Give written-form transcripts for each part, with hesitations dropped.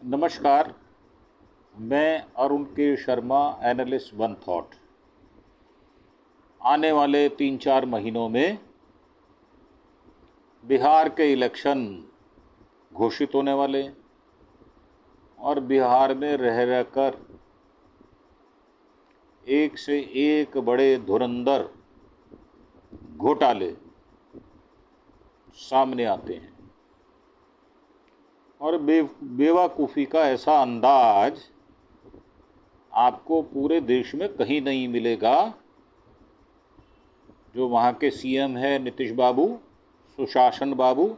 नमस्कार। मैं अरुण के शर्मा, एनालिस्ट वन थॉट। आने वाले 3-4 महीनों में बिहार के इलेक्शन घोषित होने वाले और बिहार में रह रहकर एक से एक बड़े धुरंधर घोटाले सामने आते हैं और बेवकूफ़ी का ऐसा अंदाज आपको पूरे देश में कहीं नहीं मिलेगा। जो वहाँ के सीएम है नीतीश बाबू, सुशासन बाबू,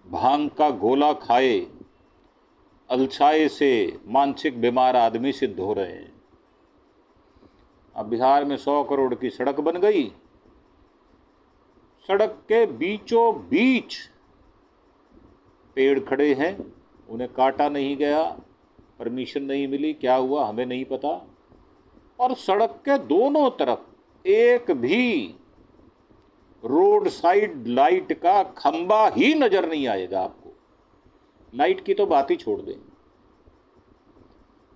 भांग का गोला खाए अलसाए से मानसिक बीमार आदमी सिद्ध हो रहे हैं। अब बिहार में 100 करोड़ की सड़क बन गई। सड़क के बीचों बीच पेड़ खड़े हैं, उन्हें काटा नहीं गया, परमिशन नहीं मिली, क्या हुआ हमें नहीं पता। और सड़क के दोनों तरफ एक भी रोड साइड लाइट का खंबा ही नजर नहीं आएगा आपको। लाइट की तो बात ही छोड़ दें।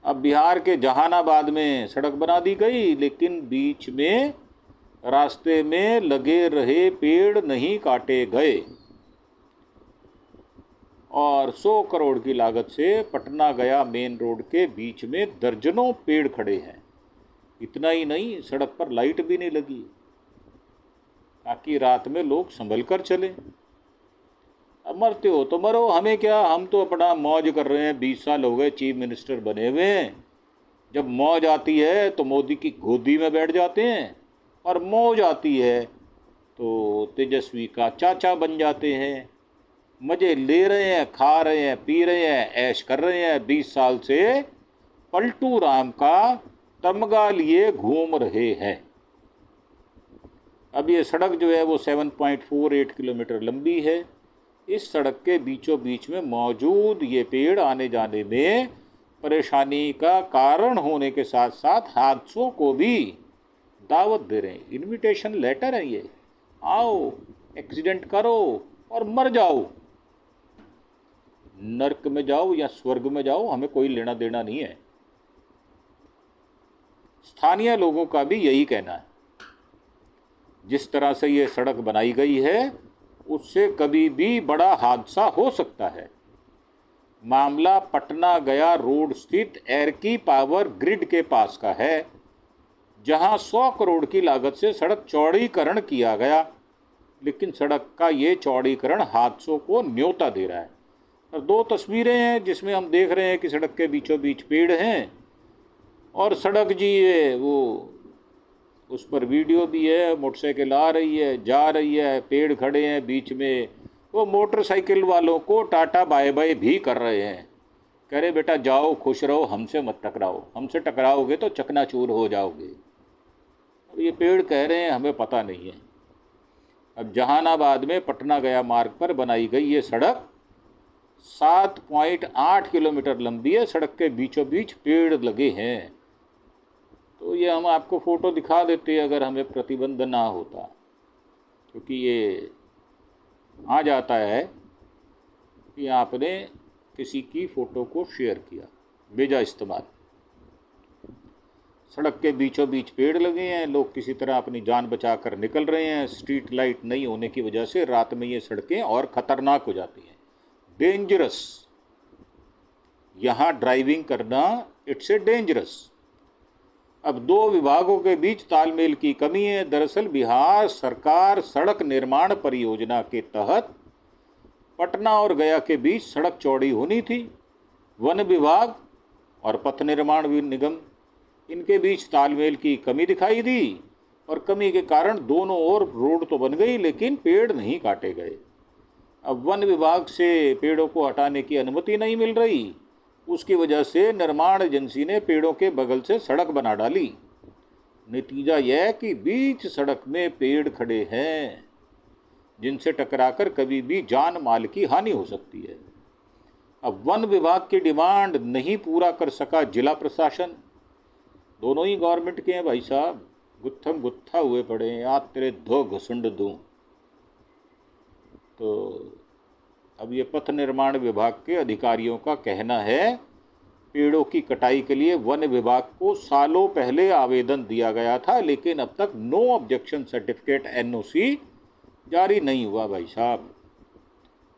अब बिहार के जहानाबाद में सड़क बना दी गई, लेकिन बीच में रास्ते में लगे रहे पेड़ नहीं काटे गए और 100 करोड़ की लागत से पटना गया मेन रोड के बीच में दर्जनों पेड़ खड़े हैं। इतना ही नहीं, सड़क पर लाइट भी नहीं लगी ताकि रात में लोग संभल कर चलें। अब मरते हो तो मरो, हमें क्या, हम तो अपना मौज कर रहे हैं। 20 साल हो गए चीफ मिनिस्टर बने हुए हैं। जब मौज आती है तो मोदी की गोदी में बैठ जाते हैं और मौज आती है तो तेजस्वी का चाचा बन जाते हैं। मज़े ले रहे हैं, खा रहे हैं, पी रहे हैं, ऐश कर रहे हैं। 20 साल से पलटू राम का तमगा लिए घूम रहे हैं। अब ये सड़क जो है वो 7.48 किलोमीटर लंबी है। इस सड़क के बीचों बीच में मौजूद ये पेड़ आने जाने में परेशानी का कारण होने के साथ साथ हादसों को भी दावत दे रहे हैं। इनविटेशन लेटर है ये, आओ एक्सीडेंट करो और मर जाओ, नर्क में जाओ या स्वर्ग में जाओ, हमें कोई लेना देना नहीं है। स्थानीय लोगों का भी यही कहना है। जिस तरह से ये सड़क बनाई गई है उससे कभी भी बड़ा हादसा हो सकता है। मामला पटना गया रोड स्थित एरकी पावर ग्रिड के पास का है, जहां 100 करोड़ की लागत से सड़क चौड़ीकरण किया गया, लेकिन सड़क का ये चौड़ीकरण हादसों को न्योता दे रहा है। और 2 तस्वीरें हैं जिसमें हम देख रहे हैं कि सड़क के बीचों बीच पेड़ हैं और सड़क जी है वो, उस पर वीडियो भी है, मोटरसाइकिल आ रही है, जा रही है, पेड़ खड़े हैं बीच में। वो मोटरसाइकिल वालों को टाटा बाय बाय भी कर रहे हैं, कह रहे बेटा जाओ, खुश रहो, हमसे मत टकराओ, हमसे टकराओगे तो चकनाचूर हो जाओगे। अब ये पेड़ कह रहे हैं हमें पता नहीं है। अब जहानाबाद में पटना गया मार्ग पर बनाई गई ये सड़क 7.8 किलोमीटर लंबी है। सड़क के बीचों बीच पेड़ लगे हैं। तो ये हम आपको फ़ोटो दिखा देते अगर हमें प्रतिबंध ना होता, क्योंकि ये आ जाता है कि आपने किसी की फ़ोटो को शेयर किया बेजा इस्तेमाल। सड़क के बीचों बीच पेड़ लगे हैं, लोग किसी तरह अपनी जान बचाकर निकल रहे हैं। स्ट्रीट लाइट नहीं होने की वजह से रात में ये सड़कें और ख़तरनाक हो जाती हैं, डेंजरस। यहाँ ड्राइविंग करना इट्स ए डेंजरस। अब 2 विभागों के बीच तालमेल की कमी है। दरअसल बिहार सरकार सड़क निर्माण परियोजना के तहत पटना और गया के बीच सड़क चौड़ी होनी थी। वन विभाग और पथ निर्माण निगम, इनके बीच तालमेल की कमी दिखाई दी और कमी के कारण दोनों ओर रोड तो बन गई लेकिन पेड़ नहीं काटे गए। अब वन विभाग से पेड़ों को हटाने की अनुमति नहीं मिल रही, उसकी वजह से निर्माण एजेंसी ने पेड़ों के बगल से सड़क बना डाली। नतीजा यह कि बीच सड़क में पेड़ खड़े हैं जिनसे टकराकर कभी भी जान माल की हानि हो सकती है। अब वन विभाग की डिमांड नहीं पूरा कर सका जिला प्रशासन। दोनों ही गवर्नमेंट के हैं भाई साहब, गुत्थम गुत्था हुए पड़े हैं। आज तेरे 2 घसुंड दूँ। तो अब ये पथ निर्माण विभाग के अधिकारियों का कहना है, पेड़ों की कटाई के लिए वन विभाग को सालों पहले आवेदन दिया गया था, लेकिन अब तक नो ऑब्जेक्शन सर्टिफिकेट NOC जारी नहीं हुआ। भाई साहब,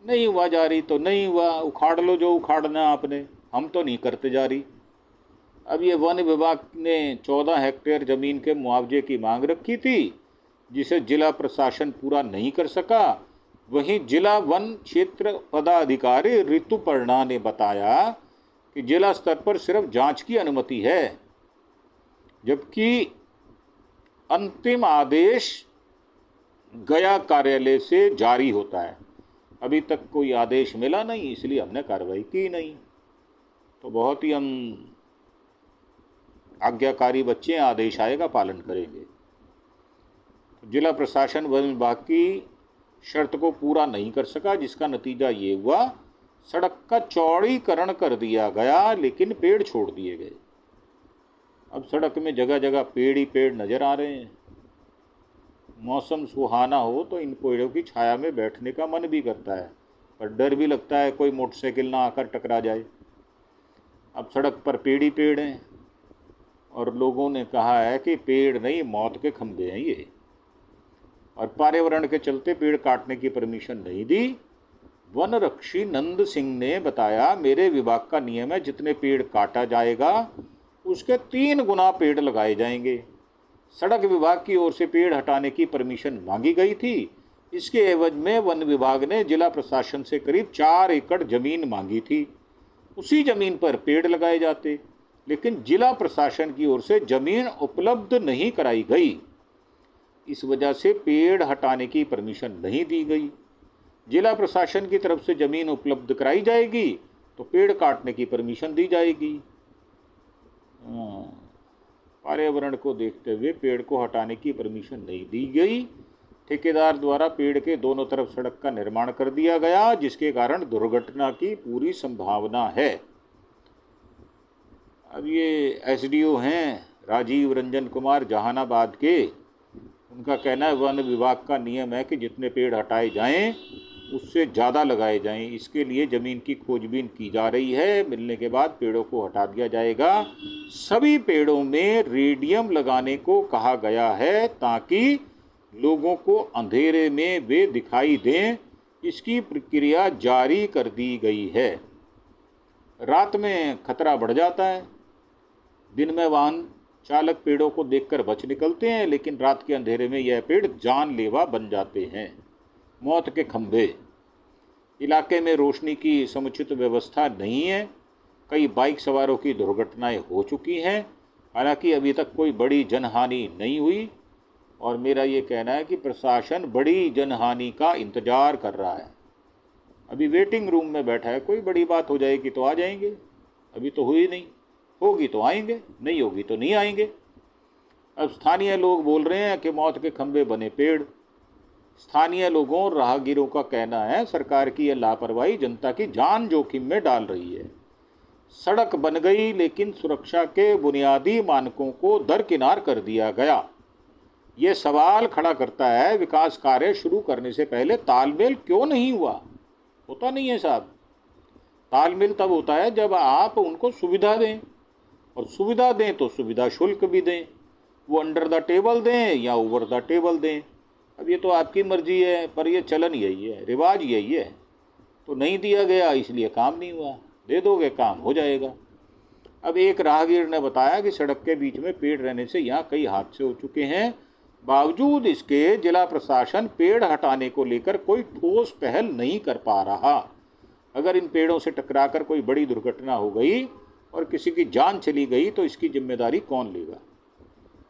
नहीं हुआ जारी तो नहीं हुआ, उखाड़ लो जो उखाड़ना आपने, हम तो नहीं करते जारी। अब ये वन विभाग ने 14 हेक्टेयर ज़मीन के मुआवजे की मांग रखी थी, जिसे जिला प्रशासन पूरा नहीं कर सका। वहीं जिला वन क्षेत्र पदाधिकारी ऋतुपर्णा ने बताया कि जिला स्तर पर सिर्फ जांच की अनुमति है, जबकि अंतिम आदेश गया कार्यालय से जारी होता है। अभी तक कोई आदेश मिला नहीं, इसलिए हमने कार्रवाई की नहीं। तो बहुत ही हम आज्ञाकारी बच्चे हैं, आदेश आएगा पालन करेंगे। तो जिला प्रशासन वन विभाग की शर्त को पूरा नहीं कर सका, जिसका नतीजा ये हुआ, सड़क का चौड़ीकरण कर दिया गया लेकिन पेड़ छोड़ दिए गए। अब सड़क में जगह जगह पेड़ ही पेड़ नजर आ रहे हैं। मौसम सुहाना हो तो इन पेड़ों की छाया में बैठने का मन भी करता है, पर डर भी लगता है कोई मोटरसाइकिल ना आकर टकरा जाए। अब सड़क पर पेड़ ही पेड़ हैं, और लोगों ने कहा है कि पेड़ नहीं, मौत के खंभे हैं ये। और पर्यावरण के चलते पेड़ काटने की परमिशन नहीं दी। वन रक्षी नंद सिंह ने बताया, मेरे विभाग का नियम है, जितने पेड़ काटा जाएगा उसके 3 गुना पेड़ लगाए जाएंगे। सड़क विभाग की ओर से पेड़ हटाने की परमिशन मांगी गई थी। इसके एवज में वन विभाग ने जिला प्रशासन से करीब 4 एकड़ जमीन मांगी थी। उसी जमीन पर पेड़ लगाए जाते, लेकिन जिला प्रशासन की ओर से जमीन उपलब्ध नहीं कराई गई। इस वजह से पेड़ हटाने की परमिशन नहीं दी गई। जिला प्रशासन की तरफ से जमीन उपलब्ध कराई जाएगी तो पेड़ काटने की परमिशन दी जाएगी। पर्यावरण को देखते हुए पेड़ को हटाने की परमिशन नहीं दी गई। ठेकेदार द्वारा पेड़ के दोनों तरफ सड़क का निर्माण कर दिया गया, जिसके कारण दुर्घटना की पूरी संभावना है। अब ये SDO हैं राजीव रंजन कुमार जहानाबाद के, उनका कहना है वन विभाग का नियम है कि जितने पेड़ हटाए जाएं उससे ज़्यादा लगाए जाएं। इसके लिए ज़मीन की खोजबीन की जा रही है, मिलने के बाद पेड़ों को हटा दिया जाएगा। सभी पेड़ों में रेडियम लगाने को कहा गया है ताकि लोगों को अंधेरे में वे दिखाई दें। इसकी प्रक्रिया जारी कर दी गई है। रात में खतरा बढ़ जाता है। दिन में वाहन चालक पेड़ों को देखकर बच निकलते हैं, लेकिन रात के अंधेरे में यह पेड़ जानलेवा बन जाते हैं। मौत के खंभे। इलाके में रोशनी की समुचित व्यवस्था नहीं है। कई बाइक सवारों की दुर्घटनाएं हो चुकी हैं, हालांकि अभी तक कोई बड़ी जनहानि नहीं हुई। और मेरा ये कहना है कि प्रशासन बड़ी जनहानि का इंतजार कर रहा है। अभी वेटिंग रूम में बैठा है, कोई बड़ी बात हो जाएगी तो आ जाएंगे। अभी तो हुई नहीं, होगी तो आएंगे, नहीं होगी तो नहीं आएंगे। अब स्थानीय लोग बोल रहे हैं कि मौत के खंभे बने पेड़। स्थानीय लोगों और राहगीरों का कहना है सरकार की यह लापरवाही जनता की जान जोखिम में डाल रही है। सड़क बन गई लेकिन सुरक्षा के बुनियादी मानकों को दरकिनार कर दिया गया। ये सवाल खड़ा करता है विकास कार्य शुरू करने से पहले तालमेल क्यों नहीं हुआ। होता नहीं है साहब। तालमेल तब होता है जब आप उनको सुविधा दें, और सुविधा दें तो सुविधा शुल्क भी दें। वो अंडर द टेबल दें या ओवर द टेबल दें, अब ये तो आपकी मर्जी है, पर ये चलन यही है, रिवाज यही है। तो नहीं दिया गया इसलिए काम नहीं हुआ, दे दोगे काम हो जाएगा। अब एक राहगीर ने बताया कि सड़क के बीच में पेड़ रहने से यहाँ कई हादसे हो चुके हैं। बावजूद इसके जिला प्रशासन पेड़ हटाने को लेकर कोई ठोस पहल नहीं कर पा रहा। अगर इन पेड़ों से टकराकर कोई बड़ी दुर्घटना हो गई और किसी की जान चली गई तो इसकी जिम्मेदारी कौन लेगा।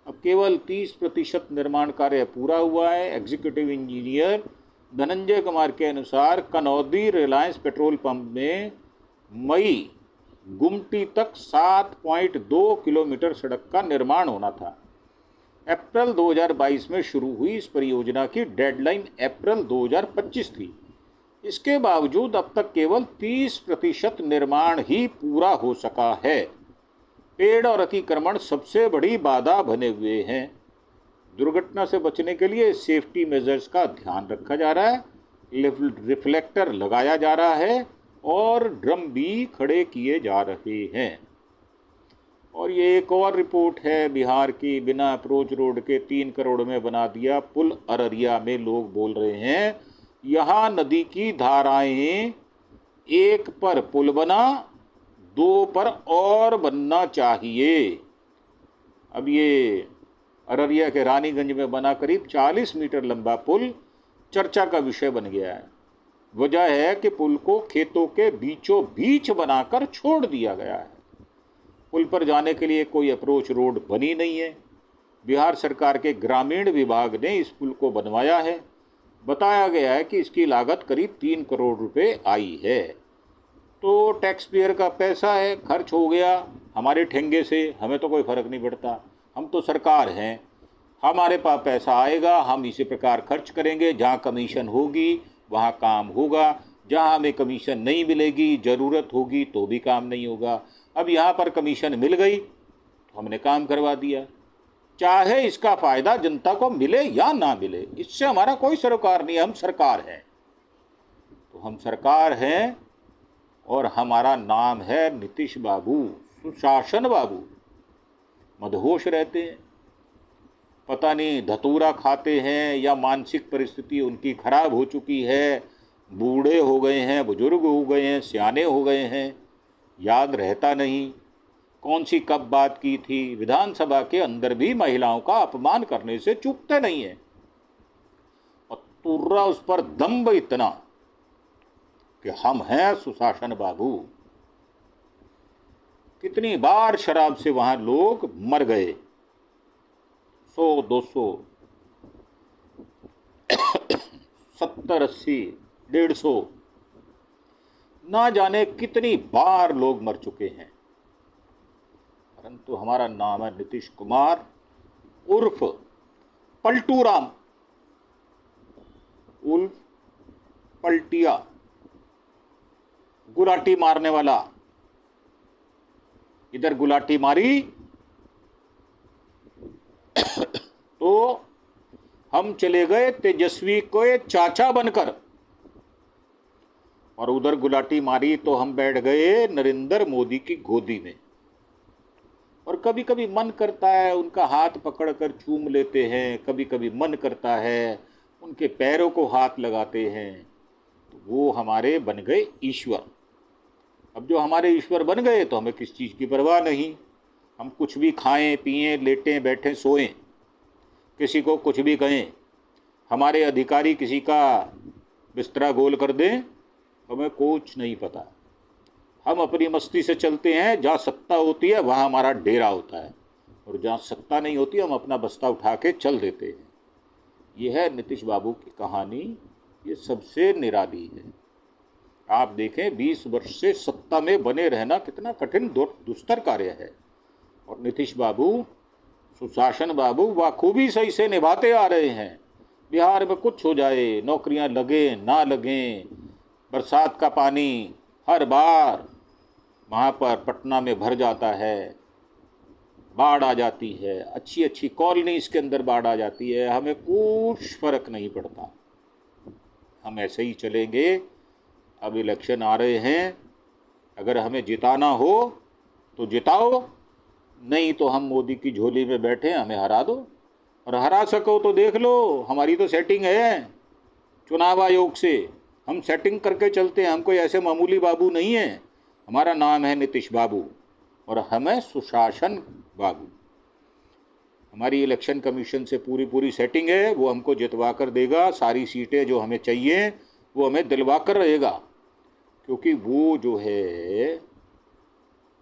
अब केवल 30% निर्माण कार्य पूरा हुआ है। एग्जीक्यूटिव इंजीनियर धनंजय कुमार के अनुसार कनौदी रिलायंस पेट्रोल पंप में मई गुमटी तक 7.2 किलोमीटर सड़क का निर्माण होना था। अप्रैल 2022 में शुरू हुई इस परियोजना की डेडलाइन अप्रैल 2025 थी। इसके बावजूद अब तक केवल 30% निर्माण ही पूरा हो सका है। पेड़ और अतिक्रमण सबसे बड़ी बाधा बने हुए हैं। दुर्घटना से बचने के लिए सेफ्टी मेजर्स का ध्यान रखा जा रहा है। रिफ्लेक्टर लगाया जा रहा है और ड्रम भी खड़े किए जा रहे हैं। और ये एक और रिपोर्ट है बिहार की, बिना अप्रोच रोड के 3 करोड़ में बना दिया पुल अररिया में। लोग बोल रहे हैं यहाँ नदी की धाराएं, 1 पर पुल बना, 2 पर और बनना चाहिए। अब ये अररिया के रानीगंज में बना करीब 40 मीटर लंबा पुल चर्चा का विषय बन गया है। वजह है कि पुल को खेतों के बीचों बीच बनाकर छोड़ दिया गया है। पुल पर जाने के लिए कोई अप्रोच रोड बनी नहीं है। बिहार सरकार के ग्रामीण विभाग ने इस पुल को बनवाया है। बताया गया है कि इसकी लागत करीब 3 करोड़ रुपए आई है। तो टैक्स पेयर का पैसा है, खर्च हो गया हमारे ठेंगे से, हमें तो कोई फर्क नहीं पड़ता। हम तो सरकार हैं, हमारे पास पैसा आएगा, हम इसी प्रकार खर्च करेंगे। जहाँ कमीशन होगी वहाँ काम होगा, जहाँ हमें कमीशन नहीं मिलेगी, ज़रूरत होगी तो भी काम नहीं होगा। अब यहाँ पर कमीशन मिल गई तो हमने काम करवा दिया, चाहे इसका फ़ायदा जनता को मिले या ना मिले, इससे हमारा कोई सरोकार नहीं है। हम सरकार हैं, तो हम सरकार हैं और हमारा नाम है नीतीश बाबू, सुशासन बाबू। मदहोश रहते हैं, पता नहीं धतूरा खाते हैं या मानसिक परिस्थिति उनकी खराब हो चुकी है, बूढ़े हो गए हैं, बुजुर्ग हो गए हैं, सियाने हो गए हैं, याद रहता नहीं कौन सी कब बात की थी। विधानसभा के अंदर भी महिलाओं का अपमान करने से चूकते नहीं है। और तुर्रा उस पर दम्भ इतना कि हम हैं सुशासन बाबू। कितनी बार शराब से वहां लोग मर गए, 100, 200, 70, 80, 150, ना जाने कितनी बार लोग मर चुके हैं। परंतु हमारा नाम है नीतीश कुमार उर्फ पलटू राम, उर्फ पलटिया, गुलाटी मारने वाला। इधर गुलाटी मारी तो हम चले गए तेजस्वी को चाचा बनकर, और उधर गुलाटी मारी तो हम बैठ गए नरेंद्र मोदी की गोदी में। और कभी कभी मन करता है उनका हाथ पकड़कर चूम लेते हैं, कभी कभी मन करता है उनके पैरों को हाथ लगाते हैं। तो वो हमारे बन गए ईश्वर। अब जो हमारे ईश्वर बन गए तो हमें किस चीज़ की परवाह नहीं। हम कुछ भी खाएं, पिएं, लेटें, बैठें, सोएं, किसी को कुछ भी कहें, हमारे अधिकारी किसी का बिस्तरा गोल कर दें, हमें कुछ नहीं पता। हम अपनी मस्ती से चलते हैं। जहाँ सत्ता होती है वहाँ हमारा डेरा होता है, और जहाँ सत्ता नहीं होती हम अपना बस्ता उठा के चल देते हैं। ये है नीतीश बाबू की कहानी। ये सबसे निराली है। आप देखें 20 वर्ष से सत्ता में बने रहना कितना कठिन दुस्तर कार्य है, और नीतीश बाबू, सुशासन बाबू बखूबी सही से निभाते आ रहे हैं। बिहार में कुछ हो जाए, नौकरियां लगे ना लगें, बरसात का पानी हर बार वहाँ पर पटना में भर जाता है, बाढ़ आ जाती है, अच्छी अच्छी कॉलोनी इसके अंदर बाढ़ आ जाती है, हमें कुछ फर्क नहीं पड़ता। हम ऐसे ही चलेंगे। अब इलेक्शन आ रहे हैं, अगर हमें जिताना हो तो जिताओ, नहीं तो हम मोदी की झोली में बैठे, हमें हरा दो। और हरा सको तो देख लो, हमारी तो सेटिंग है चुनाव आयोग से, हम सेटिंग करके चलते हैं। हम कोई ऐसे मामूली बाबू नहीं हैं। हमारा नाम है नीतीश बाबू और हमें सुशासन बाबू। हमारी इलेक्शन कमीशन से पूरी सेटिंग है, वो हमको जितवा कर देगा। सारी सीटें जो हमें चाहिए वो हमें दिलवा कर रहेगा, क्योंकि वो जो है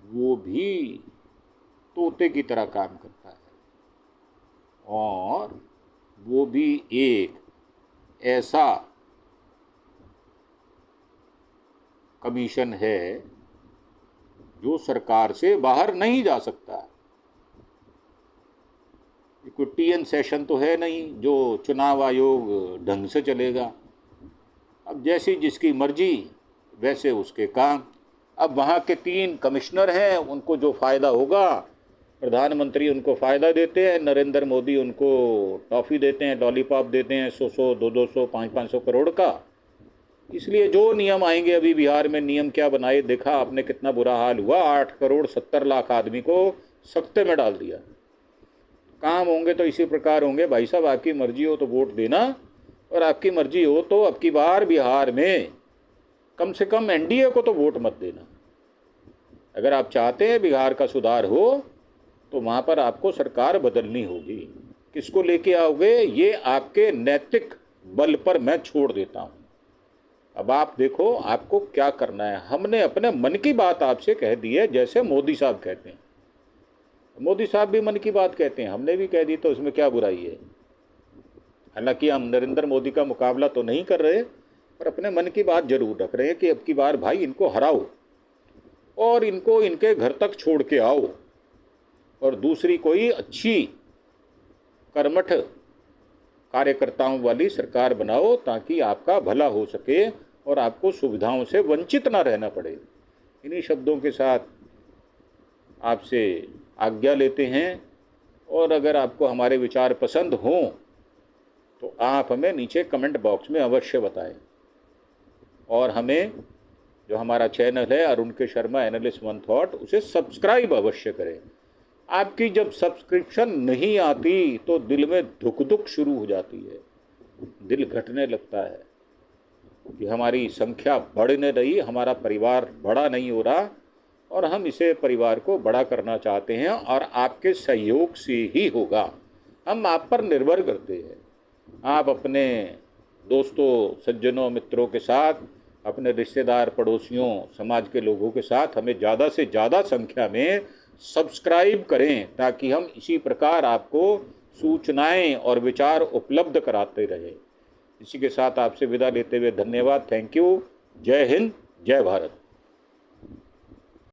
वो भी तोते की तरह काम करता है, और वो भी एक ऐसा कमीशन है जो सरकार से बाहर नहीं जा सकता। कोई टीएन सेशन तो है नहीं जो चुनाव आयोग ढंग से चलेगा। अब जैसी जिसकी मर्जी वैसे उसके काम। अब वहाँ के 3 कमिश्नर हैं, उनको जो फ़ायदा होगा, प्रधानमंत्री उनको फ़ायदा देते हैं, नरेंद्र मोदी उनको टॉफ़ी देते हैं, लॉलीपॉप देते हैं 100-100, 200-200, 500-500 करोड़ का, इसलिए जो नियम आएंगे, अभी बिहार में नियम क्या बनाए देखा आपने, कितना बुरा हाल हुआ, 8 करोड़ 70 लाख आदमी को सख्ते में डाल दिया। काम होंगे तो इसी प्रकार होंगे भाई साहब। आपकी मर्जी हो तो वोट देना, और आपकी मर्जी हो तो अब की बार बिहार में कम से कम एनडीए को तो वोट मत देना। अगर आप चाहते हैं बिहार का सुधार हो तो वहाँ पर आपको सरकार बदलनी होगी। किसको लेके आओगे ये आपके नैतिक बल पर मैं छोड़ देता हूँ। अब आप देखो आपको क्या करना है। हमने अपने मन की बात आपसे कह दी है, जैसे मोदी साहब कहते हैं। मोदी साहब भी मन की बात कहते हैं, हमने भी कह दी, तो उसमें क्या बुराई है। हालांकि हम नरेंद्र मोदी का मुकाबला तो नहीं कर रहे, पर अपने मन की बात जरूर रख रहे हैं कि अब की बार भाई इनको हराओ और इनको इनके घर तक छोड़ के आओ, और दूसरी कोई अच्छी कर्मठ कार्यकर्ताओं वाली सरकार बनाओ, ताकि आपका भला हो सके और आपको सुविधाओं से वंचित ना रहना पड़े। इन्हीं शब्दों के साथ आपसे आज्ञा लेते हैं, और अगर आपको हमारे विचार पसंद हों तो आप हमें नीचे कमेंट बॉक्स में अवश्य बताएं, और हमें जो हमारा चैनल है अरुण के शर्मा एनालिस्ट वन थॉट, उसे सब्सक्राइब अवश्य करें। आपकी जब सब्सक्रिप्शन नहीं आती तो दिल में धुक धुक शुरू हो जाती है, दिल घटने लगता है कि हमारी संख्या बढ़ने रही, हमारा परिवार बड़ा नहीं हो रहा, और हम इसे परिवार को बड़ा करना चाहते हैं, और आपके सहयोग से ही होगा। हम आप पर निर्भर करते हैं। आप अपने दोस्तों, सज्जनों, मित्रों के साथ, अपने रिश्तेदार, पड़ोसियों, समाज के लोगों के साथ हमें ज़्यादा से ज़्यादा संख्या में सब्सक्राइब करें, ताकि हम इसी प्रकार आपको सूचनाएं और विचार उपलब्ध कराते रहें। इसी के साथ आपसे विदा लेते हुए धन्यवाद। Thank you. जय हिंद, जय भारत।